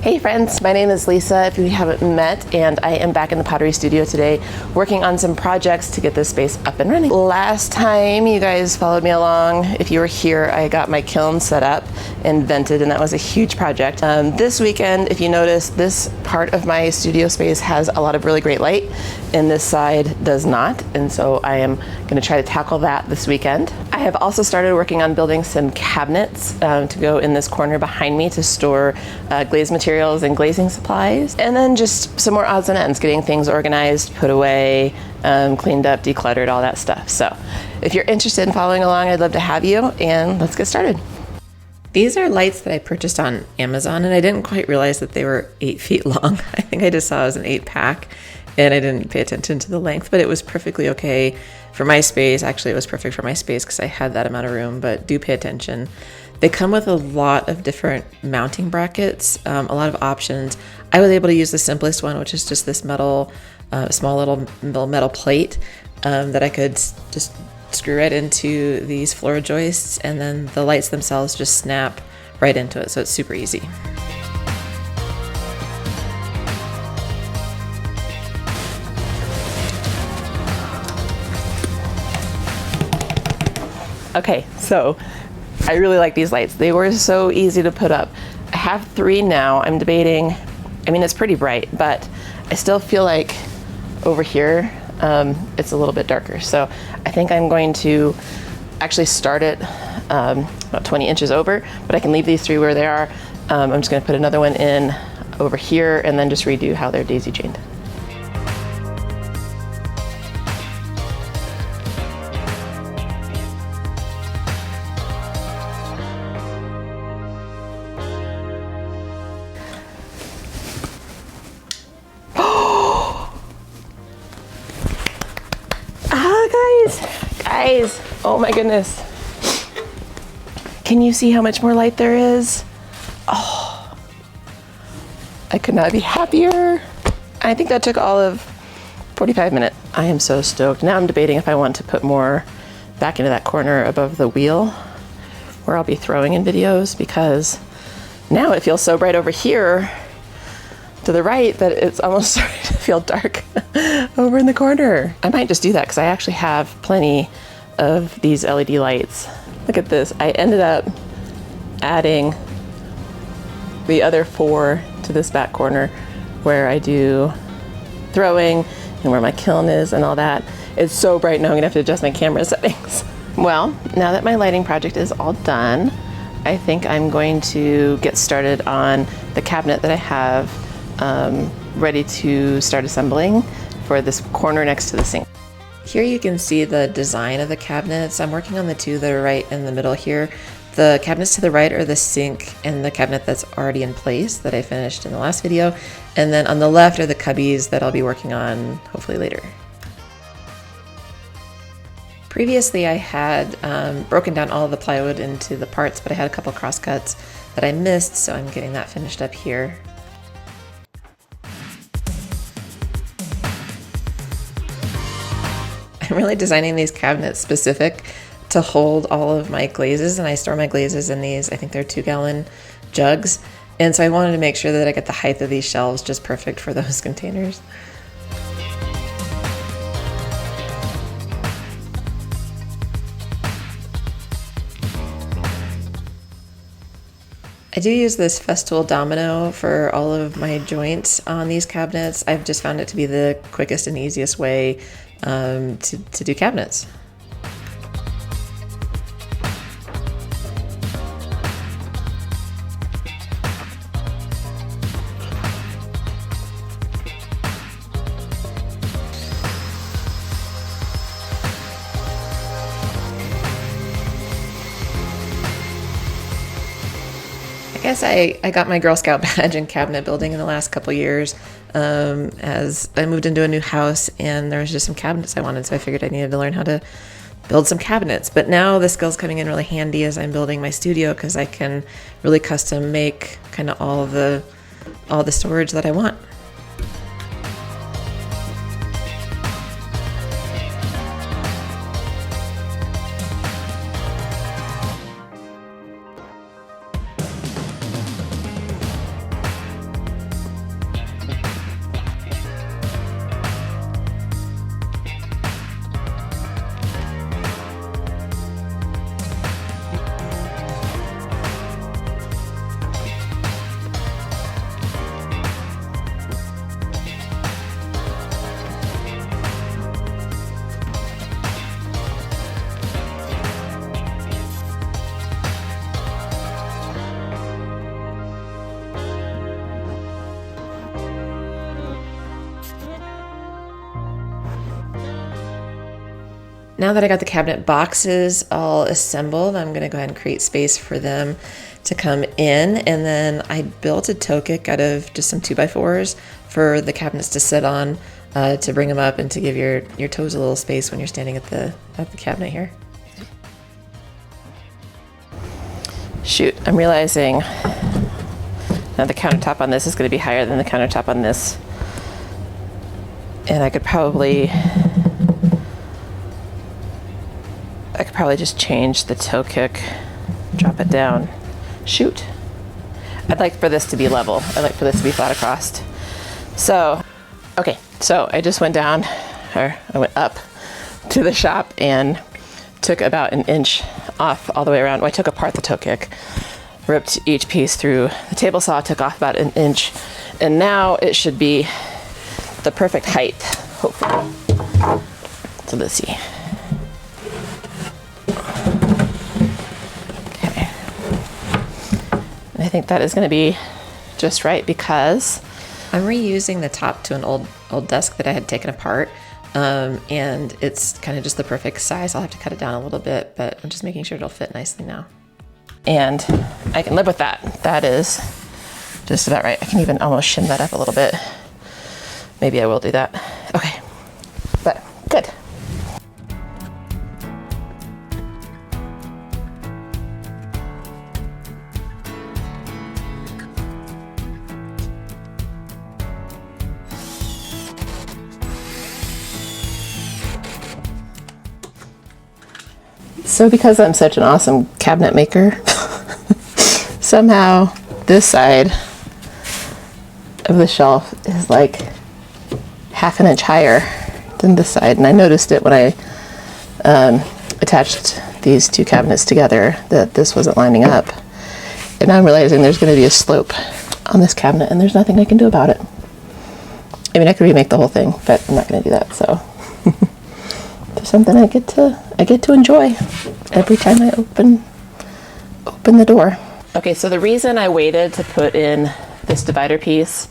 Hey friends, my name is Lisa, if we haven't met, and I am back in the Pottery studio today working on some projects to get this space up and running. Last time you guys followed me along, if you were here, I got my kiln set up and vented, and that was a huge project. This weekend, if you notice, this part of my studio space has a lot of really great light, and this side does not, and so I am going to try to tackle that this weekend. I have also started working on building some cabinets to go in this corner behind me to store glaze materials and glazing supplies, and then just some more odds and ends, getting things organized, put away, cleaned up, decluttered, all that stuff. So if you're interested in following along, I'd love to have you, and let's get started. These are lights that I purchased on Amazon, and I didn't quite realize that they were 8 feet long. I think I just saw it was an 8-pack, and I didn't pay attention to the length, but it was perfectly okay for my space. Actually, it was perfect for my space because I had that amount of room, but do pay attention. They come with a lot of different mounting brackets, a lot of options. I was able to use the simplest one, which is just this metal, small little metal plate that I could just screw right into these floor joists, and then the lights themselves just snap right into it, so it's super easy. Okay, so I really like these lights. They were so easy to put up. I have 3 now. I'm debating, I mean, it's pretty bright, but I still feel like over here, it's a little bit darker. So I think I'm going to actually start it about 20 inches over, but I can leave these 3 where they are. I'm just gonna put another one in over here and then just redo how they're daisy chained. Guys, oh my goodness. Can you see how much more light there is? Oh, I could not be happier. I think that took all of 45 minutes. I am so stoked. Now I'm debating if I want to put more back into that corner above the wheel where I'll be throwing in videos, because now it feels so bright over here to the right that it's almost starting to feel dark over in the corner. I might just do that because I actually have plenty of these LED lights. Look at this. I ended up adding the other 4 to this back corner where I do throwing and where my kiln is and all that. It's so bright now I'm gonna have to adjust my camera settings. Well, now that my lighting project is all done, I think I'm going to get started on the cabinet that I have ready to start assembling for this corner next to the sink. Here you can see the design of the cabinets. I'm working on the 2 that are right in the middle here. The cabinets to the right are the sink and the cabinet that's already in place that I finished in the last video. And then on the left are the cubbies that I'll be working on hopefully later. Previously I had broken down all of the plywood into the parts, but I had a couple cross cuts that I missed, so I'm getting that finished up here. I'm really designing these cabinets specific to hold all of my glazes, and I store my glazes in these, I think they're 2-gallon jugs. And so I wanted to make sure that I get the height of these shelves just perfect for those containers. I do use this Festool domino for all of my joints on these cabinets. I've just found it to be the quickest and easiest way to do cabinets. I guess I got my Girl Scout badge in cabinet building in the last couple years as I moved into a new house, and there was just some cabinets I wanted, so I figured I needed to learn how to build some cabinets. But now the skill's coming in really handy as I'm building my studio, because I can really custom make kind of all the storage that I want. Now that I got the cabinet boxes all assembled, I'm gonna go ahead and create space for them to come in. And then I built a toe kick out of just some 2x4s for the cabinets to sit on, to bring them up and to give your toes a little space when you're standing at the cabinet here. Shoot, I'm realizing now the countertop on this is gonna be higher than the countertop on this. And I could probably just change the toe kick, drop it down. Shoot. I'd like for this to be level. I'd like for this to be flat across. So, okay, so I just went down, or I went up to the shop and took about an inch off all the way around. Well, I took apart the toe kick, ripped each piece through the table saw, took off about an inch, and now it should be the perfect height, hopefully. So let's see. Okay. And I think that is going to be just right because I'm reusing the top to an old desk that I had taken apart. And it's kind of just the perfect size. I'll have to cut it down a little bit, but I'm just making sure it'll fit nicely now. And I can live with that. That is just about right. I can even almost shim that up a little bit. Maybe I will do that. Okay, but good. So because I'm such an awesome cabinet maker, somehow this side of the shelf is like half an inch higher than this side. And I noticed it when I attached these two cabinets together, that this wasn't lining up. And now I'm realizing there's going to be a slope on this cabinet and there's nothing I can do about it. I mean, I could remake the whole thing, but I'm not going to do that. So there's something I get to enjoy every time I open the door. Okay, so the reason I waited to put in this divider piece,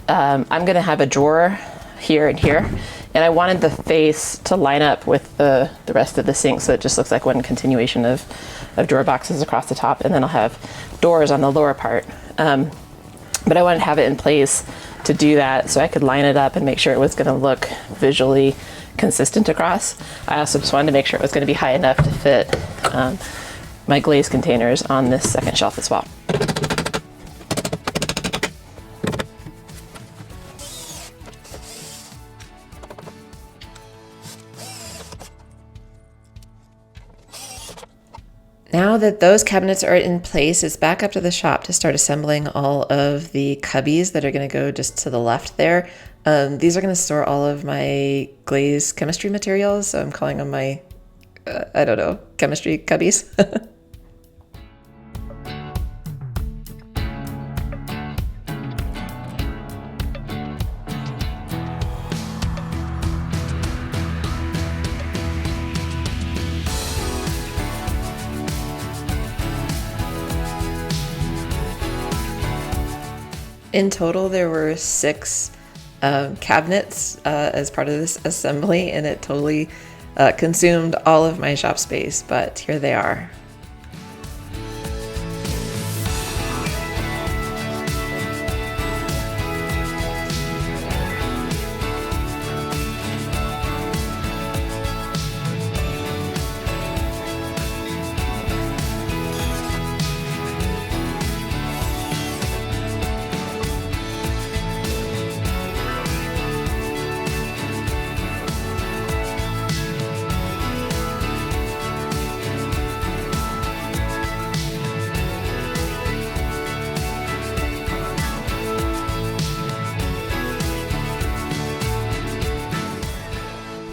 I'm going to have a drawer here and here, and I wanted the face to line up with the rest of the sink, so it just looks like one continuation of drawer boxes across the top, and then I'll have doors on the lower part. But I wanted to have it in place to do that so I could line it up and make sure it was going to look visually consistent across. I also just wanted to make sure it was going to be high enough to fit my glaze containers on this second shelf as well. Now that those cabinets are in place, it's back up to the shop to start assembling all of the cubbies that are going to go just to the left there. These are going to store all of my glaze chemistry materials, so I'm calling them my, I don't know, chemistry cubbies. In total, there were 6 cabinets as part of this assembly, and it totally consumed all of my shop space, but here they are.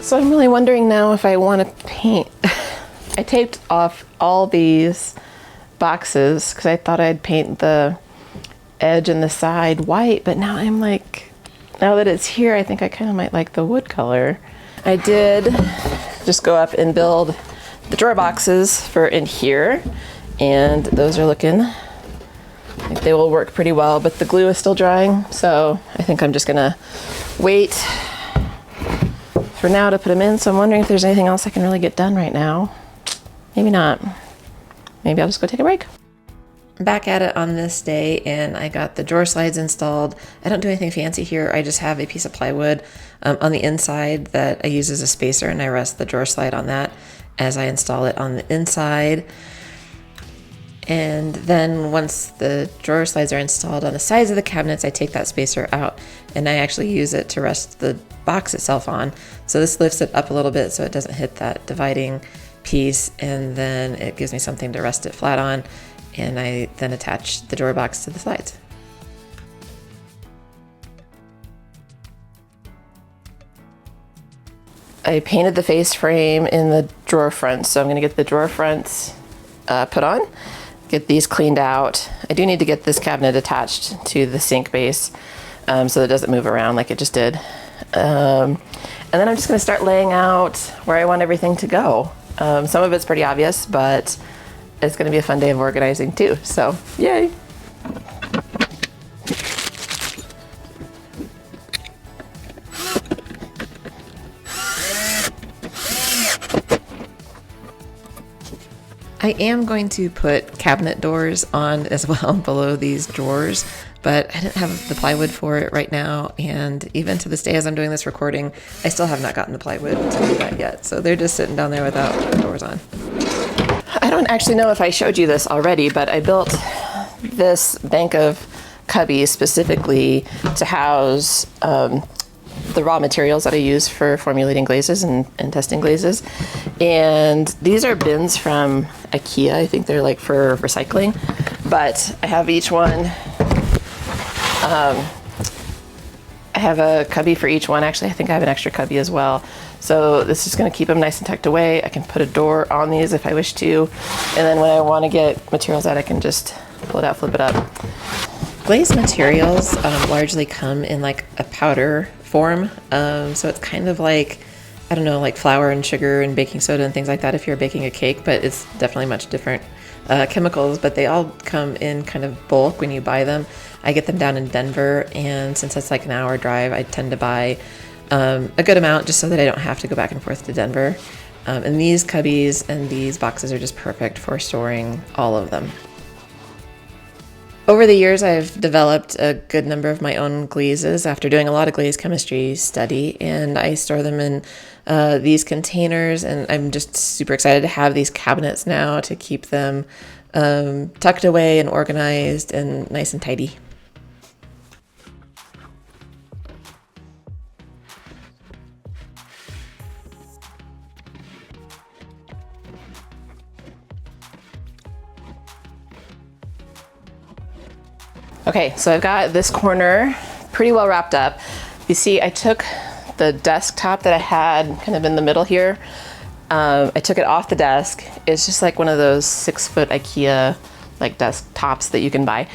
So I'm really wondering now if I want to paint. I taped off all these boxes because I thought I'd paint the edge and the side white, but now I'm like, now that it's here, I think I kind of might like the wood color. I did just go up and build the drawer boxes for in here, and those are looking like they will work pretty well, but the glue is still drying, so I think I'm just gonna wait for now to put them in. So I'm wondering if there's anything else I can really get done right now. Maybe not. Maybe I'll just go take a break. Back at it on this day, and I got the drawer slides installed. I don't do anything fancy here. I just have a piece of plywood on the inside that I use as a spacer, and I rest the drawer slide on that as I install it on the inside. And then once the drawer slides are installed on the sides of the cabinets, I take that spacer out and I actually use it to rest the box itself on. So this lifts it up a little bit so it doesn't hit that dividing piece, and then it gives me something to rest it flat on, and I then attach the drawer box to the slides. I painted the face frame in the drawer fronts, so I'm going to get the drawer fronts put on, get these cleaned out. I do need to get this cabinet attached to the sink base so that it doesn't move around like it just did. And then I'm just going to start laying out where I want everything to go. Some of it's pretty obvious, but it's going to be a fun day of organizing too, so yay! I am going to put cabinet doors on as well below these drawers, but I didn't have the plywood for it right now, and even to this day as I'm doing this recording, I still have not gotten the plywood to do that yet, so they're just sitting down there without the doors on. I don't actually know if I showed you this already, but I built this bank of cubbies specifically to house the raw materials that I use for formulating glazes and testing glazes. And these are bins from IKEA. I think they're like for recycling, but I have each one. I have a cubby for each one. Actually, I think I have an extra cubby as well. So this is going to keep them nice and tucked away. I can put a door on these if I wish to. And then when I want to get materials out, I can just pull it out, flip it up. Glaze materials largely come in like a powder form. So it's kind of like, I don't know, like flour and sugar and baking soda and things like that if you're baking a cake, but it's definitely much different chemicals, but they all come in kind of bulk when you buy them. I get them down in Denver, and since it's like an hour drive, I tend to buy a good amount just so that I don't have to go back and forth to Denver. And these cubbies and these boxes are just perfect for storing all of them. Over the years, I've developed a good number of my own glazes after doing a lot of glaze chemistry study, and I store them in these containers, and I'm just super excited to have these cabinets now to keep them tucked away and organized and nice and tidy. Okay, so I've got this corner pretty well wrapped up. You see, I took the desktop that I had kind of in the middle here. I took it off the desk. It's just like one of those 6-foot IKEA like desktops that you can buy.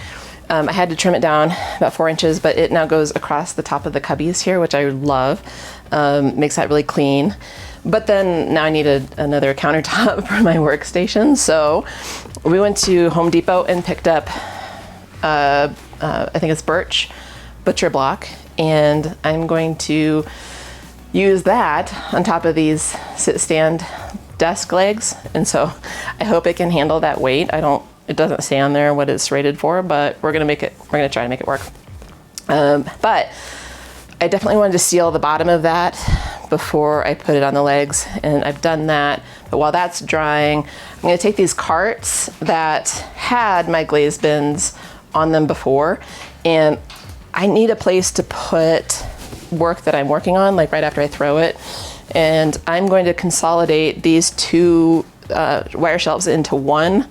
I had to trim it down about 4 inches, but it now goes across the top of the cubbies here, which I love. Makes that really clean. But then now I needed another countertop for my workstation. So we went to Home Depot and picked up I think it's birch butcher block, and I'm going to use that on top of these sit-stand desk legs, and so I hope it can handle that weight. It doesn't say on there what it's rated for, but we're gonna try to make it work. But I definitely wanted to seal the bottom of that before I put it on the legs, and I've done that. But while that's drying, I'm gonna take these carts that had my glaze bins on them before, and I need a place to put work that I'm working on, like right after I throw it. And I'm going to consolidate these 2 wire shelves into one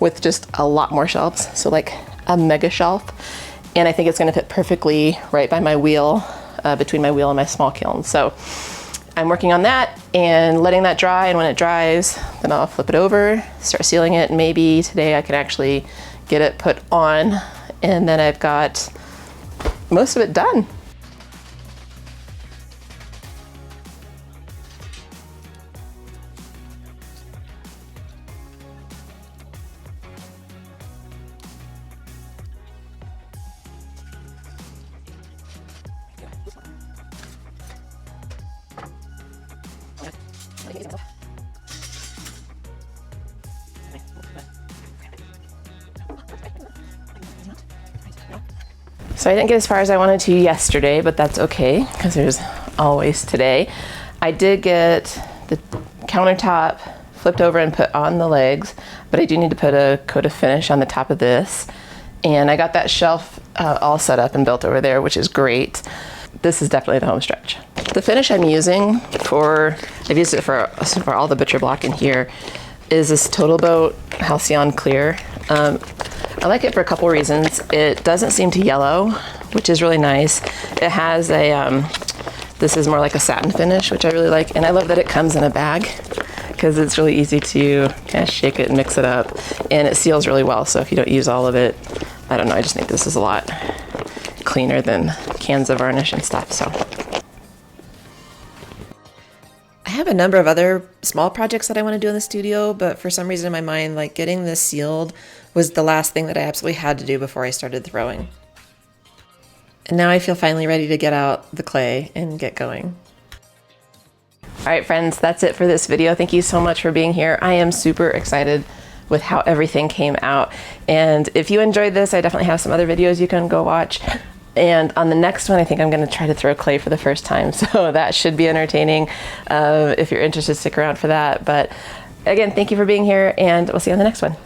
with just a lot more shelves, so like a mega shelf. And I think it's going to fit perfectly right by my wheel, between my wheel and my small kiln. So I'm working on that and letting that dry, and when it dries, then I'll flip it over, start sealing it, and maybe today I can actually get it put on, and then I've got most of it done. So I didn't get as far as I wanted to yesterday, but that's okay because there's always today. I did get the countertop flipped over and put on the legs, but I do need to put a coat of finish on the top of this. And I got that shelf all set up and built over there, which is great. This is definitely the home stretch. The finish I'm using I've used it for all the butcher block in here, is this Total Boat Halcyon Clear. I like it for a couple reasons. It doesn't seem to yellow, which is really nice. It has this is more like a satin finish, which I really like. And I love that it comes in a bag because it's really easy to kind of shake it and mix it up. And it seals really well, so if you don't use all of it, I don't know, I just think this is a lot cleaner than cans of varnish and stuff, so. I have a number of other small projects that I want to do in the studio, but for some reason in my mind, like getting this sealed was the last thing that I absolutely had to do before I started throwing. And now I feel finally ready to get out the clay and get going. All right, friends, that's it for this video. Thank you so much for being here. I am super excited with how everything came out. And if you enjoyed this, I definitely have some other videos you can go watch. And on the next one, I think I'm gonna try to throw clay for the first time. So that should be entertaining. If you're interested, stick around for that. But again, thank you for being here, and we'll see you on the next one.